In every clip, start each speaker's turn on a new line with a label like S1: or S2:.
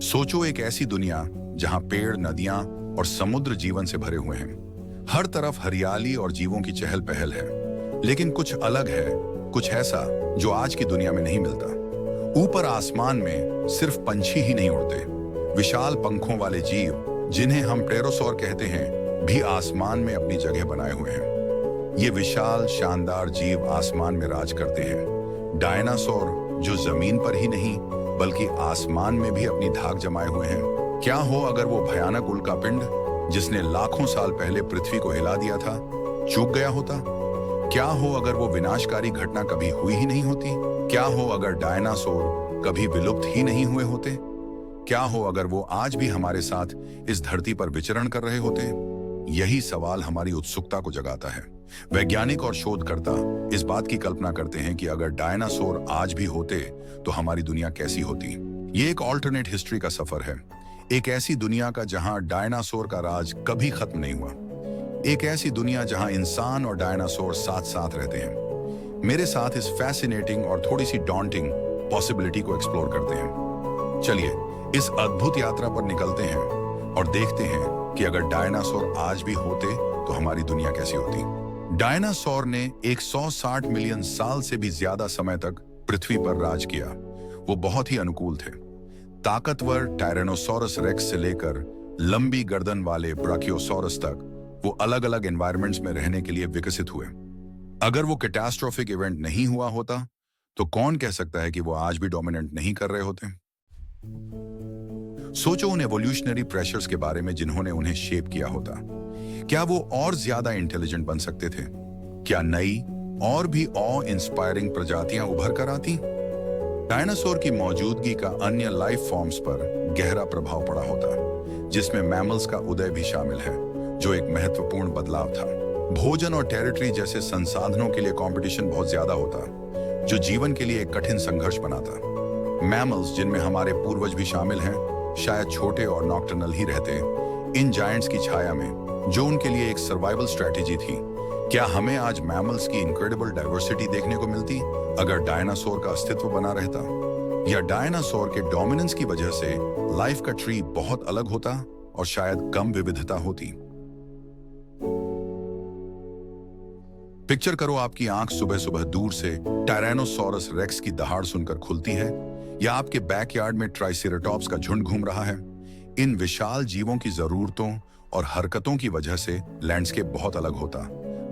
S1: सोचो एक ऐसी दुनिया जहां पेड़, नदियां और समुद्र जीवन से भरे हुए हैं। हर तरफ हरियाली और जीवों की चहल पहल है। लेकिन कुछ अलग है, कुछ ऐसा जो आज की दुनिया में नहीं मिलता। ऊपर आसमान में सिर्फ पंछी ही नहीं उड़ते। विशाल पंखों वाले जीव, जिन्हें हम प्टेरोसॉर कहते हैं, भी आसमान में अपनी जगह बनाए हुए हैं। ये विशाल शानदार जीव आसमान में राज करते हैं। डायनासोर जो जमीन पर ही नहीं बल्कि आसमान में भी अपनी धाक जमाए हुए हैं। क्या हो अगर वो भयानक उल्कापिंड, जिसने लाखों साल पहले पृथ्वी को हिला दिया था, चूक गया होता? क्या हो अगर वो विनाशकारी घटना कभी हुई ही नहीं होती? क्या हो अगर डायनासोर कभी विलुप्त ही नहीं हुए होते? क्या हो अगर वो आज भी हमारे साथ इस धरती पर विचरण कर रहे होते? यही सवाल हमारी उत्सुकता को जगाता है। वैज्ञानिक और शोधकर्ता इस बात की कल्पना करते हैं कि अगर डायनासोर आज भी होते तो हमारी दुनिया कैसी होती। ये एक ऑल्टरनेट हिस्ट्री का सफर है, एक ऐसी दुनिया का जहां डायनासोर का राज कभी खत्म नहीं हुआ, एक ऐसी दुनिया जहां इंसान और डायनासोर साथ साथ रहते हैं। मेरे साथ इस फैसिनेटिंग और थोड़ी सी डॉन्टिंग पॉसिबिलिटी को एक्सप्लोर करते हैं। चलिए इस अद्भुत यात्रा पर निकलते हैं और देखते हैं कि अगर डायनासोर आज भी होते तो हमारी दुनिया कैसी होती। डायनासोर ने 160 मिलियन साल से भी ज्यादा समय तक पृथ्वी पर राज किया। वो बहुत ही अनुकूल थे। ताकतवर टायरेनोसोरस रेक्स से लेकर लंबी गर्दन वाले ब्राकियोसोरस तक वो अलग अलग एनवायरनमेंट्स में रहने के लिए विकसित हुए। अगर वो कैटास्ट्रोफिक इवेंट नहीं हुआ होता तो कौन कह सकता है कि वो आज भी डोमिनेट नहीं कर रहे होते। सोचो उन एवोल्यूशनरी प्रेशर्स के बारे में जिन्होंने उन्हें शेप किया होता। क्या वो और ज्यादा इंटेलिजेंट बन सकते थे? क्या नई और भी ऑ इंस्पायरिंग प्रजातियां उभर कर आती? डायनासोर की मौजूदगी का अन्य लाइफ फॉर्म्स पर गहरा प्रभाव पड़ा होता, जिसमें मैमल्स का उदय भी शामिल है, जो एक महत्वपूर्ण बदलाव था। भोजन और टेरिटरी जैसे संसाधनों के लिए कंपटीशन बहुत ज्यादा होता, जो जीवन के लिए एक कठिन संघर्ष बनाता। मैमल्स, जिनमें हमारे पूर्वज भी शामिल हैं, शायद छोटे और नॉक्टर्नल ही रहते इन जायंट्स की छाया में, जो उनके लिए एक सर्वाइवल स्ट्रेटेजी थी। क्या हमें आज मैमल्स की इनक्रेडिबल डाइवर्सिटी देखने को मिलती अगर डायनासोर का अस्तित्व बना रहता? या डायनासोर के डोमिनेंस की वजह से लाइफ का ट्री बहुत अलग होता और शायद कम विविधता होती? पिक्चर करो आपकी आंख सुबह सुबह दूर से टायरेनोसोरस रेक्स की दहाड़ सुनकर खुलती है, या आपके बैकयार्ड में ट्राइसेराटॉप्स का झुंड घूम रहा है। इन विशाल जीवों की जरूरतों और हरकतों की वजह से लैंडस्केप बहुत अलग होता।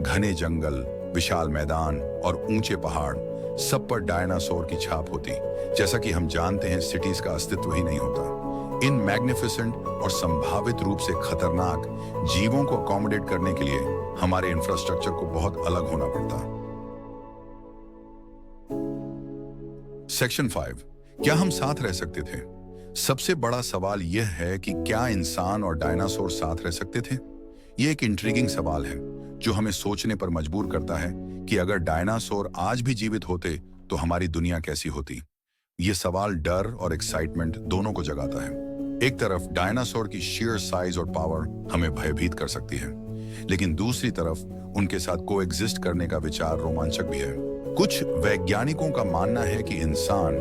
S1: घने जंगल, विशाल मैदान और ऊंचे पहाड़, सब पर डायनासोर की छाप होती। जैसा कि हम जानते हैं, सिटीज का अस्तित्व ही नहीं होता। इन मैग्निफिसेंट और संभावित रूप से खतरनाक जीवों को अकोमोडेट करने के लिए हमारे इंफ्रास्ट्रक्चर को बहुत अलग होना पड़ता। सेक्शन 5, क्या हम साथ रह सकते थे? सबसे बड़ा सवाल यह है कि क्या इंसान और डायनासोर साथ रह सकते थे? यह एक इंट्रिगिंग सवाल है जो हमें सोचने पर मजबूर करता है कि अगर डायनासोर आज भी जीवित होते तो हमारी दुनिया कैसी होती। यह सवाल डर और एक्साइटमेंट दोनों को जगाता है। एक तरफ डायनासोर की शेयर साइज और पावर हमें भयभीत कर सकती है, लेकिन दूसरी तरफ उनके साथ कोएग्जिस्ट करने का विचार रोमांचक भी है। कुछ वैज्ञानिकों का मानना है कि इंसान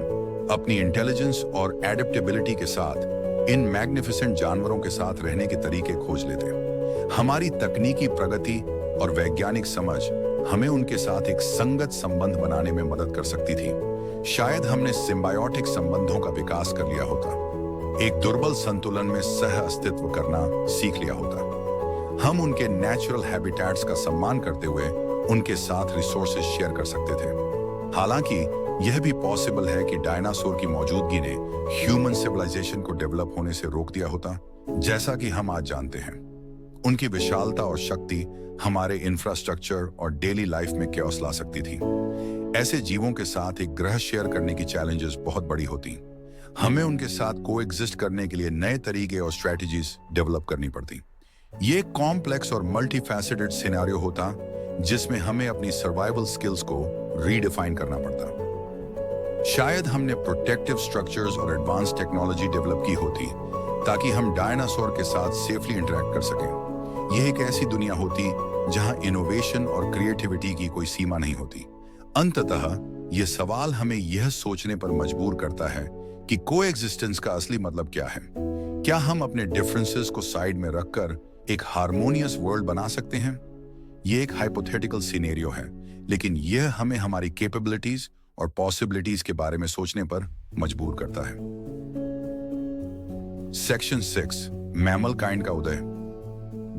S1: अपनी इंटेलिजेंस और एडेप्टेबिलिटी के साथ इन मैग्निफिसेंट जानवरों के साथ रहने के तरीके खोज लेते हैं। हमारी तकनीकी प्रगति और वैज्ञानिक समझ हमें उनके साथ एक संगत संबंध बनाने में मदद कर सकती थी। शायद हमने सिम्बायोटिक संबंधों का विकास कर लिया होता, एक दुर्बल संतुलन में सह अस्तित्व करना सीख लिया होता। हम उनके नेचुरल हैबिटेट्स का सम्मान करते हुए उनके साथ रिसोर्सेज शेयर कर सकते थे। हालांकि यह भी पॉसिबल है कि डायनासोर की मौजूदगी ने ह्यूमन सिविलाइजेशन को डेवलप होने से रोक दिया होता, जैसा कि हम आज जानते हैं। उनकी विशालता और शक्ति हमारे इंफ्रास्ट्रक्चर और डेली लाइफ में कैओस ला सकती थी। ऐसे जीवों के साथ एक ग्रह शेयर करने की चैलेंजेस बहुत बड़ी होती। हमें उनके साथ कोएग्जिस्ट करने के लिए नए तरीके और स्ट्रेटजीज डेवलप करनी पड़ती। ये एक कॉम्प्लेक्स और मल्टीफैसेटेड सिनेरियो होता, जिसमें हमें अपनी सर्वाइवल स्किल्स को रीडिफाइन करना पड़ता। शायद हमने प्रोटेक्टिव स्ट्रक्चर्स और एडवांस टेक्नोलॉजी डेवलप की होती ताकि हम डायनासोर के साथ सेफली इंटरेक्ट कर सकें। यह एक ऐसी दुनिया होती जहां इनोवेशन और क्रिएटिविटी की कोई सीमा नहीं होती। अंततः ये सवाल हमें यह सोचने पर मजबूर करता है कि कोएग्जिस्टेंस का असली मतलब क्या है। क्या हम अपने डिफरेंसेस को साइड में रखकर एक हार्मोनियस वर्ल्ड बना सकते हैं? ये एक हाइपोथेटिकल सिनेरियो है, लेकिन यह हमें हमारी कैपेबिलिटीज और पॉसिबिलिटीज के बारे में सोचने पर मजबूर करता है। सेक्शन 6, मैमल काइंड का उदय।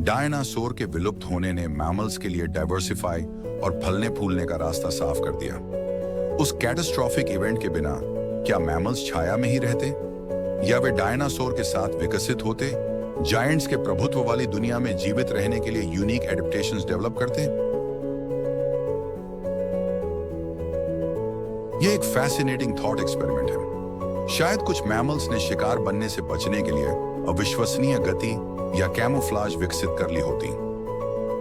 S1: डायनासोर के विलुप्त होने ने मैमल्स के लिए डाइवर्सिफाई और फलने फूलने का रास्ता साफ कर दिया। उस कैटास्ट्रॉफिक इवेंट के बिना क्या मैमल्स छाया में ही रहते, या वे डायनासोर के साथ विकसित होते, जायंट्स के प्रभुत्व वाली दुनिया में जीवित रहने के लिए यूनिक एडेप्टेशंस डेवलप करते? यह एक फैसिनेटिंग थॉट एक्सपेरिमेंट है। शायद कुछ मैमल्स ने शिकार बनने से बचने के लिए अविश्वसनीय गति या कैमोफ्लाज विकसित कर ली होती।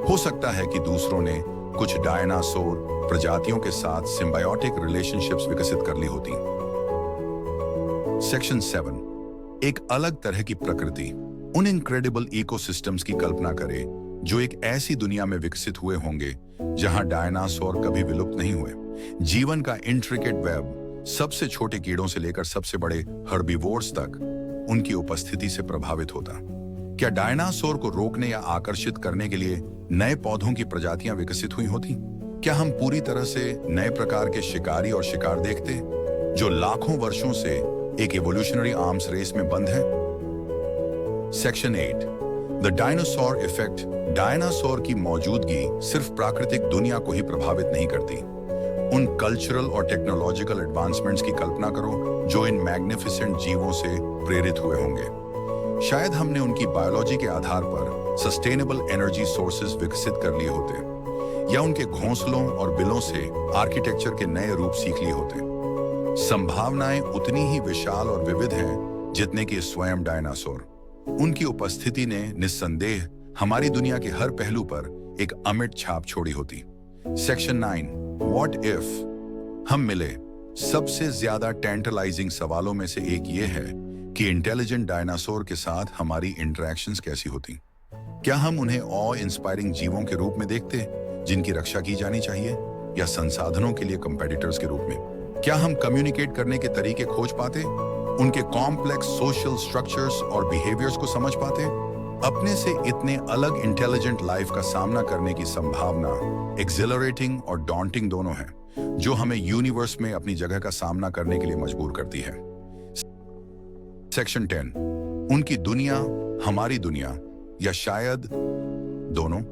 S1: हो सकता है कि दूसरों ने कुछ डायनासोर प्रजातियों के साथ सिम्बायोटिक रिलेशनशिप्स विकसित कर ली होती। सेक्शन 7, एक अलग तरह की प्रकृति। उन इनक्रेडिबल इकोसिस्टम्स की कल्पना करें जो एक ऐसी दुनिया में विकसित हुए होंगे जहां डायनासोर कभी विलुप्त नहीं हुए। जीवन का इंट्रिकेट वेब, सबसे छोटे कीड़ों से लेकर सबसे बड़े हर्बीवोर्स तक उनकी उपस्थिति से प्रभावित होता। क्या डायनासोर को रोकने या आकर्षित करने के लिए नए पौधों की प्रजातियां विकसित हुई होती? क्या हम पूरी तरह से नए प्रकार के शिकारी और शिकार देखते जो लाखों वर्षों से एक एवोल्यूशनरी आर्म्स रेस में बंद है? Section 8, the dinosaur effect. Dinosaur की मौजूदगी सिर्फ प्राकृतिक दुनिया को ही प्रभावित नहीं करती। उन कल्चरल और टेक्नोलॉजिकल एडवांसमेंट्स की कल्पना करो जो इन मैग्निफिसेंट जीवों से प्रेरित हुए होंगे। शायद हमने उनकी बायोलॉजी के आधार पर सस्टेनेबल एनर्जी सोर्सेज विकसित कर लिए होते, या उनके घोंसलों और बिलों से आर्किटेक्चर के नए रूप सीख लिए होते। संभावनाएं उतनी ही विशाल और विविध हैं जितने कि स्वयं डायनासोर। उनकी उपस्थिति ने निस्संदेह हमारी दुनिया के हर पहलू पर एक अमिट छाप छोड़ी होती। सेक्शन 9, व्हाट इफ हम मिले। सबसे ज्यादा टेंटलाइजिंग सवालों में से एक ये है कि इंटेलिजेंट डायनासोर के साथ हमारी इंटरेक्शंस कैसी होती। क्या हम उन्हें ऑ इंस्पायरिंग जीवों के रूप में देखते जिनकी रक्षा की जानी चाहिए, या संसाधनों के लिए कंपेटिटर्स के रूप में? क्या हम कम्युनिकेट करने के तरीके खोज पाते, उनके कॉम्प्लेक्स सोशल स्ट्रक्चर्स और बिहेवियर्स को समझ पाते? अपने से इतने अलग इंटेलिजेंट लाइफ का सामना करने की संभावना एक्सिलरेटिंग और डॉन्टिंग दोनों है, जो हमें यूनिवर्स में अपनी जगह का सामना करने के लिए मजबूर करती है। सेक्शन 10, उनकी दुनिया, हमारी दुनिया, या शायद दोनों।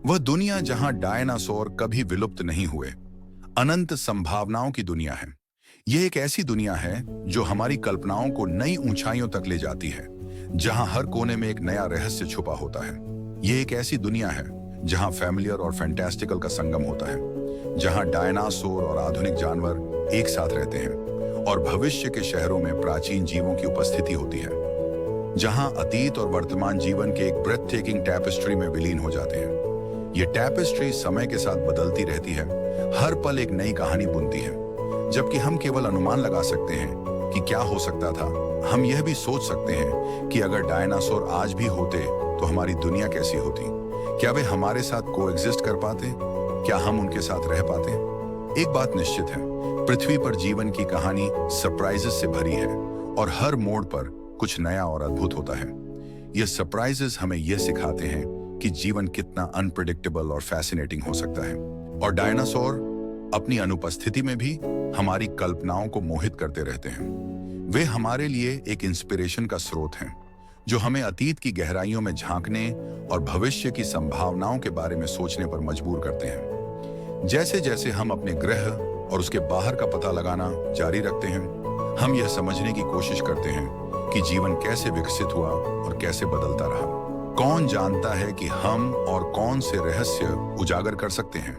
S1: वह दुनिया जहां डायनासोर कभी विलुप्त नहीं हुए, अनंत संभावनाओं की दुनिया है। यह एक ऐसी दुनिया है जो हमारी कल्पनाओं को नई ऊंचाइयों तक ले जाती है, जहां हर कोने में एक नया रहस्य छुपा होता है। यह एक ऐसी दुनिया है जहां फैमिलियर और फैंटास्टिकल का संगम होता है, जहां डायनासोर और आधुनिक जानवर एक साथ रहते हैं और भविष्य के शहरों में प्राचीन जीवों की उपस्थिति होती है, जहां अतीत और वर्तमान जीवन के एक ब्रेथ टेकिंग टैपेस्ट्री में विलीन हो जाते हैं। ये टैपेस्ट्री समय के साथ बदलती रहती है, हर पल एक नई कहानी बुनती है। जबकि हम केवल अनुमान लगा सकते हैं कि क्या हो सकता था, हम यह भी सोच सकते हैं कि अगर डायनासोर आज भी होते तो हमारी दुनिया कैसी होती। क्या वे हमारे साथ कोएग्जिस्ट कर पाते? क्या हम उनके साथ रह पाते? एक बात निश्चित है, पृथ्वी पर जीवन की कहानी सरप्राइजेस से भरी है और हर मोड़ पर कुछ नया और अद्भुत होता है। ये सरप्राइजेस हमें यह सिखाते हैं कि जीवन कितना अनप्रेडिक्टेबल और फैसिनेटिंग हो सकता है, और डायनासोर अपनी अनुपस्थिति में भी हमारी कल्पनाओं को मोहित करते रहते हैं। वे हमारे लिए एक इंस्पिरेशन का स्रोत हैं, जो हमें अतीत की गहराइयों में झांकने और भविष्य की संभावनाओं के बारे में सोचने पर मजबूर करते हैं। जैसे जैसे हम अपने ग्रह और उसके बाहर का पता लगाना जारी रखते हैं, हम यह समझने की कोशिश करते हैं कि जीवन कैसे विकसित हुआ और कैसे बदलता रहा। कौन जानता है कि हम और कौन से रहस्य उजागर कर सकते हैं।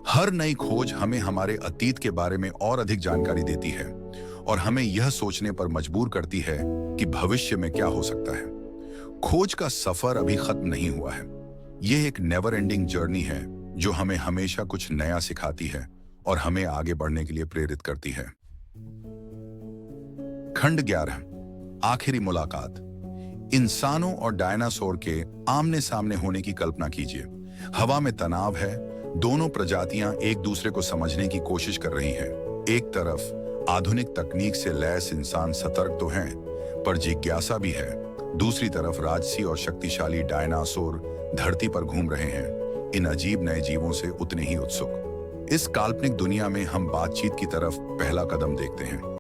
S1: हर नई खोज हमें हमारे अतीत के बारे में और अधिक जानकारी देती है और हमें यह सोचने पर मजबूर करती है कि भविष्य में क्या हो सकता है। खोज का सफर अभी खत्म नहीं हुआ है। यह एक नेवर एंडिंग जर्नी है जो हमें हमेशा कुछ नया सिखाती है और हमें आगे बढ़ने के लिए प्रेरित करती है। खंड 11, आखिरी मुलाकात। इंसानों और डायनासोर के आमने सामने होने की कल्पना कीजिए। हवा में तनाव है, दोनों प्रजातियां एक दूसरे को समझने की कोशिश कर रही हैं। एक तरफ आधुनिक तकनीक से लैस इंसान सतर्क तो हैं, पर जिज्ञासा भी है। दूसरी तरफ राजसी और शक्तिशाली डायनासोर धरती पर घूम रहे हैं, इन अजीब नए जीवों से उतने ही उत्सुक। इस काल्पनिक दुनिया में हम बातचीत की तरफ पहला कदम देखते हैं।